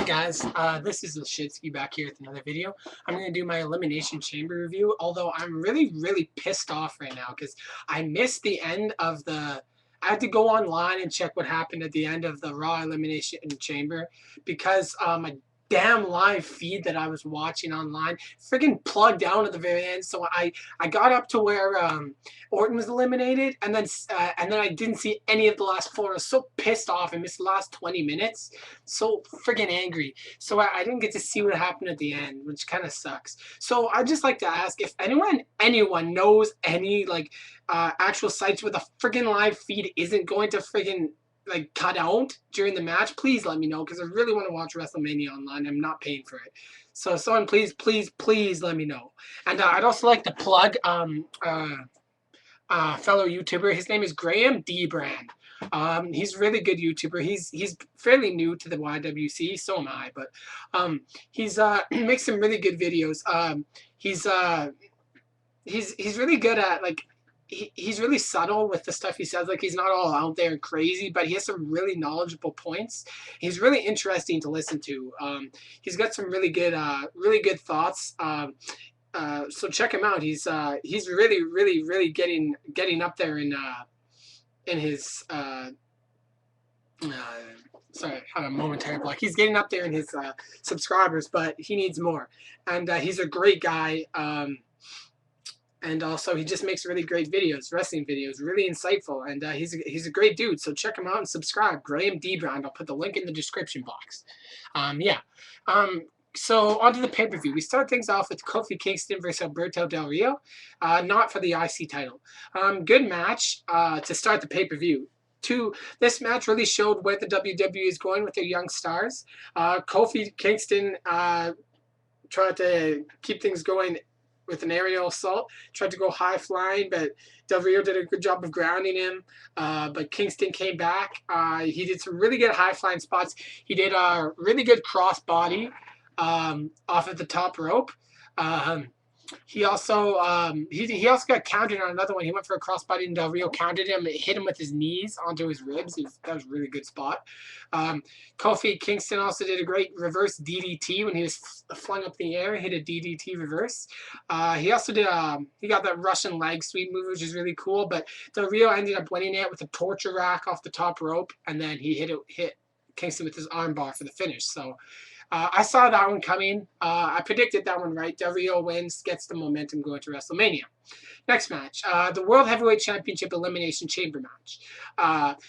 Guys, this is Lashitsky back here with another video. I'm going to do my Elimination Chamber review, although I'm really pissed off right now because I missed the end of the... I had to go online and check what happened at the end of the Raw Elimination Chamber because my damn live feed that I was watching online friggin' plugged down at the very end. So I got up to where Orton was eliminated, and then I didn't see any of the last four. I was so pissed off. I missed the last 20 minutes. So friggin' angry. So I didn't get to see what happened at the end, which kind of sucks. So I'd just like to ask if anyone knows any actual sites where the friggin' live feed isn't going to friggin' cut out during the match, please let me know, because I really want to watch WrestleMania online. I'm not paying for it. So someone please let me know. And I'd also like to plug fellow YouTuber. His name is Graham D Brand. He's a really good YouTuber. He's fairly new to the YWC, so am I, but he's makes some really good videos. He's really good at he's really subtle with the stuff he says. He's not all out there and crazy, but he has some really knowledgeable points. He's really interesting to listen to. He's got some really good thoughts. So check him out. He's really getting up there in his sorry, I had a momentary block. He's getting up there in his subscribers, but he needs more. And he's a great guy. And also, he just makes really great videos, wrestling videos, really insightful, and he's a great dude. So check him out and subscribe. Graham D Brand. I'll put the link in the description box. So on to the pay-per-view. We start things off with Kofi Kingston versus Alberto Del Rio, not for the IC title. Good match to start the pay-per-view. This match really showed where the WWE is going with their young stars. Kofi Kingston tried to keep things going with an aerial assault, tried to go high flying, but Del Rio did a good job of grounding him. But Kingston came back. He did some really good high flying spots. He did a really good cross body off of the top rope. He also got counted on another one. He went for a crossbody and Del Rio counted him. It hit him with his knees onto his ribs. That was a really good spot. Kofi Kingston also did a great reverse DDT when he was flung up in the air. Hit a DDT reverse. He also did he got that Russian leg sweep move, which is really cool. But Del Rio ended up winning it with a torture rack off the top rope, and then he hit Kingston with his armbar for the finish. So. I saw that one coming. I predicted that one right. Del Rio wins, gets the momentum going to WrestleMania. Next match, the World Heavyweight Championship Elimination Chamber match.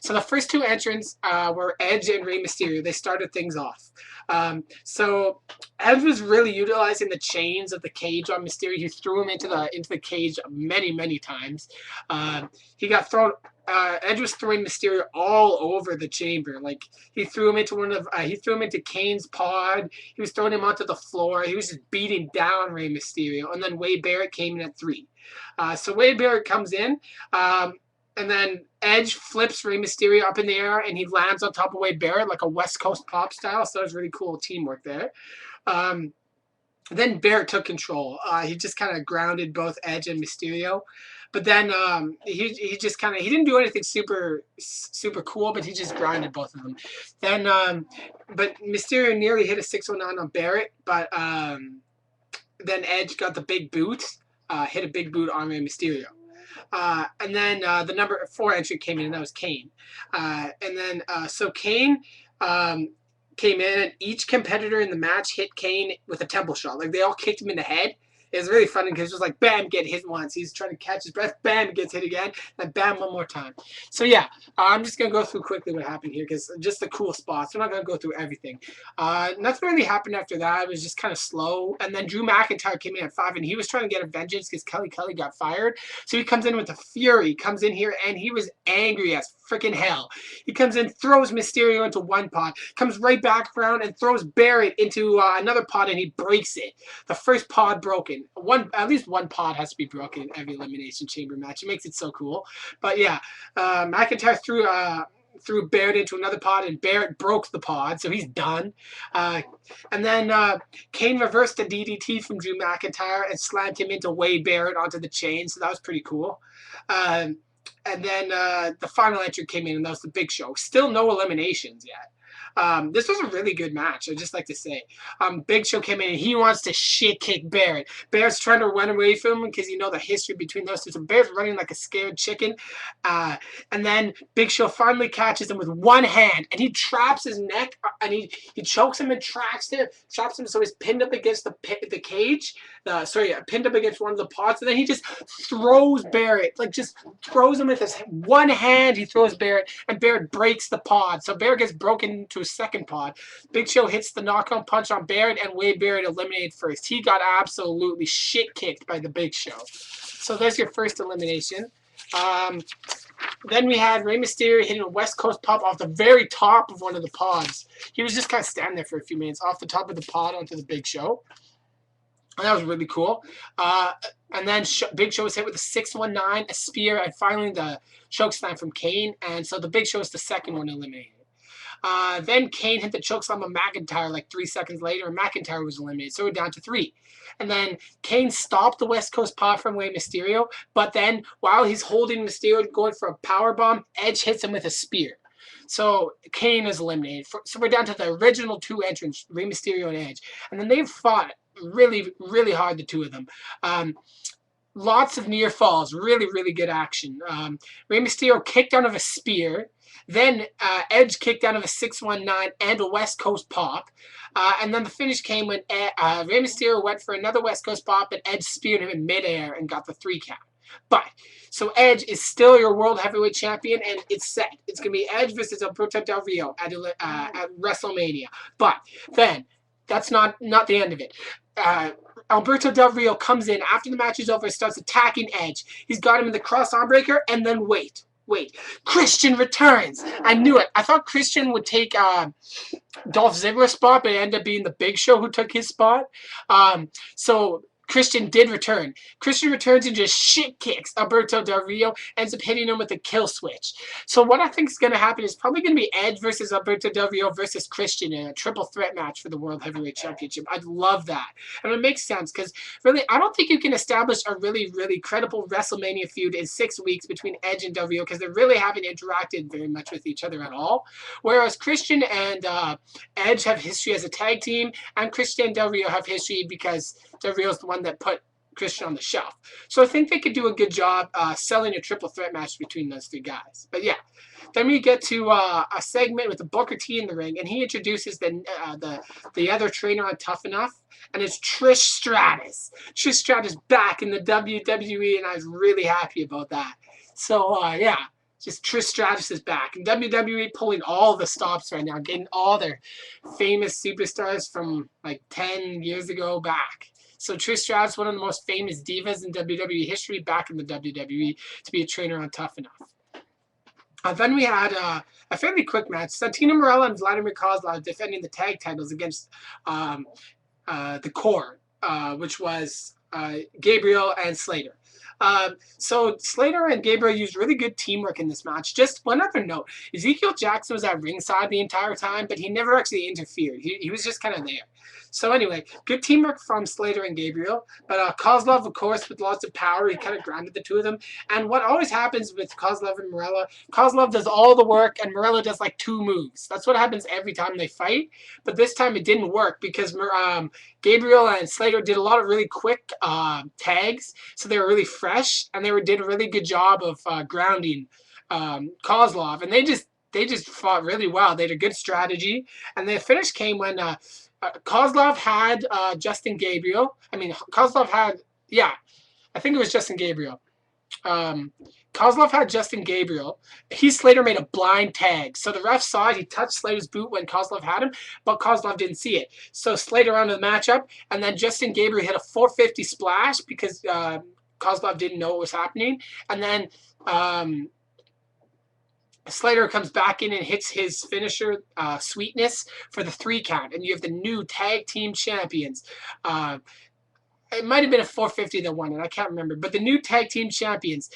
So the first two entrants were Edge and Rey Mysterio. They started things off. So Edge was really utilizing the chains of the cage on Mysterio. He threw him into the cage many times. He got thrown. Edge was throwing Mysterio all over the chamber. He threw him into Kane's pod. He was throwing him onto the floor. He was just beating down Rey Mysterio. And then Wade Barrett came in at 3. So Wade Barrett comes in, and then Edge flips Rey Mysterio up in the air, and he lands on top of Wade Barrett like a West Coast pop style. So that was really cool teamwork there. Then Barrett took control. He just kind of grounded both Edge and Mysterio. But then he didn't do anything super cool, but he just grounded both of them. Then but Mysterio nearly hit a 619 on Barrett, but then Edge got the big boot, hit a big boot on Rey Mysterio. And then the number 4 entry came in, and that was Kane. And then so Kane came in, and each competitor in the match hit Kane with a temple shot. They all kicked him in the head. It was really funny because it was like, bam, get hit once. He's trying to catch his breath. Bam, gets hit again. Then bam, one more time. So, yeah, I'm just going to go through quickly what happened here because just the cool spots. I'm not going to go through everything. Nothing really happened after that. It was just kind of slow. And then Drew McIntyre came in at 5, and he was trying to get a vengeance because Kelly got fired. So he comes in with a fury. Comes in here, and he was angry as freaking hell. He comes in, throws Mysterio into one pod, comes right back around and throws Barrett into another pod, and he breaks it. The first pod broken. At least one pod has to be broken in every Elimination Chamber match. It makes it so cool. But yeah, McIntyre threw Barrett into another pod, and Barrett broke the pod, so he's done. And then Kane reversed the DDT from Drew McIntyre and slammed him into Wade Barrett onto the chain, so that was pretty cool. And then the final entry came in, and that was the Big Show. Still no eliminations yet. This was a really good match, I'd just like to say. Big Show came in and he wants to shit kick Barrett. Barrett's trying to run away from him because you know the history between those two. So Barrett's running like a scared chicken. And then Big Show finally catches him with one hand and he traps his neck and he chokes him and traps him so he's pinned up against the cage. Pinned up against one of the pods, and then he just throws Barrett, like just throws him with his one hand. He throws Barrett, and Barrett breaks the pod. So Barrett gets broken into a second pod. Big Show hits the knockout punch on Barrett, and Wade Barrett eliminated first. He got absolutely shit kicked by the Big Show. So there's your first elimination. Then we had Rey Mysterio hitting a West Coast pop off the very top of one of the pods. He was just kind of standing there for a few minutes off the top of the pod onto the Big Show. And that was really cool. And then Big Show was hit with a 619, a spear, and finally the chokeslam from Kane. And so the Big Show is the second one eliminated. Then Kane hit the chokeslam of McIntyre like 3 seconds later, and McIntyre was eliminated. So we're down to 3. And then Kane stopped the West Coast pop from Rey Mysterio, but then while he's holding Mysterio going for a powerbomb, Edge hits him with a spear. So Kane is eliminated. So we're down to the original 2 entrants, Rey Mysterio and Edge. And then they've fought really, really hard, the 2 of them. Lots of near falls, really good action. Rey Mysterio kicked out of a spear. Then Edge kicked out of a 619 and a West Coast pop. And then the finish came when Rey Mysterio went for another West Coast pop, and Edge speared him in midair and got the 3 count. But, so Edge is still your World Heavyweight Champion, and it's set. It's going to be Edge versus Alberto Del Rio at WrestleMania. But then, that's not the end of it. Alberto Del Rio comes in after the match is over and starts attacking Edge. He's got him in the cross arm breaker, and then wait. Christian returns. I knew it. I thought Christian would take Dolph Ziggler's spot, but it ended up being the Big Show who took his spot. So Christian did return. Christian returns and just shit kicks Alberto Del Rio, ends up hitting him with a kill switch. So what I think is going to happen is probably going to be Edge versus Alberto Del Rio versus Christian in a triple threat match for the World Heavyweight Championship. I'd love that. And it makes sense because really, I don't think you can establish a really credible WrestleMania feud in 6 weeks between Edge and Del Rio because they really haven't interacted very much with each other at all. Whereas Christian and Edge have history as a tag team, and Christian and Del Rio have history because Del Rio's the one that put Christian on the shelf. So I think they could do a good job selling a triple threat match between those 3 guys. But yeah, then we get to a segment with the Booker T in the ring, and he introduces the other trainer on Tough Enough, and it's Trish Stratus. Trish Stratus back in the WWE, and I was really happy about that. So yeah. Just Trish Stratus is back. And WWE pulling all the stops right now, getting all their famous superstars from like 10 years ago back. So Trish Stratus, one of the most famous divas in WWE history, back in the WWE to be a trainer on Tough Enough. Then we had a fairly quick match. Santino Marella and Vladimir Kozlov defending the tag titles against the Core, which was Gabriel and Slater. So Slater and Gabriel used really good teamwork in this match. Just one other note, Ezekiel Jackson was at ringside the entire time, but he never actually interfered. He was just kind of there. So anyway, good teamwork from Slater and Gabriel. But Kozlov, of course, with lots of power, he kind of grounded the 2 of them. And what always happens with Kozlov and Marella, Kozlov does all the work and Marella does like 2 moves. That's what happens every time they fight. But this time it didn't work because Gabriel and Slater did a lot of really quick tags. So they were really fresh, and they did a really good job of grounding Kozlov. And they just fought really well. They had a good strategy. And the finish came when Kozlov had Justin Gabriel. I mean, Kozlov had, yeah, I think it was Justin Gabriel. Kozlov had Justin Gabriel. Slater made a blind tag. So the ref saw it. He touched Slater's boot when Kozlov had him, but Kozlov didn't see it. So Slater on the matchup, and then Justin Gabriel hit a 450 splash because Kozlov didn't know what was happening. And then Slater comes back in and hits his finisher, Sweetness, for the 3 count. And you have the new tag team champions. It might have been a 450 that won it. I can't remember. But the new tag team champions,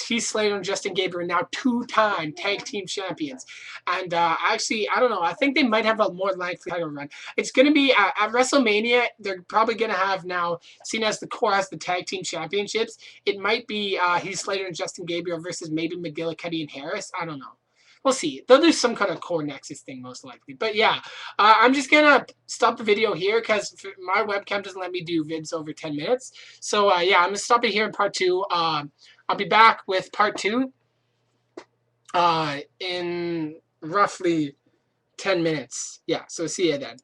Heath Slater and Justin Gabriel, are now 2-time tag team champions. And actually, I don't know. I think they might have a more lengthy title run. It's going to be at WrestleMania. They're probably going to have now, seen as the Core has the tag team championships. It might be Heath Slater and Justin Gabriel versus maybe McGillicuddy and Harris. I don't know. We'll see. They'll do some kind of core nexus thing most likely. But yeah, I'm just gonna stop the video here because my webcam doesn't let me do vids over 10 minutes. So yeah, I'm gonna stop it here in part 2. I'll be back with part 2 in roughly 10 minutes. Yeah, so see you then.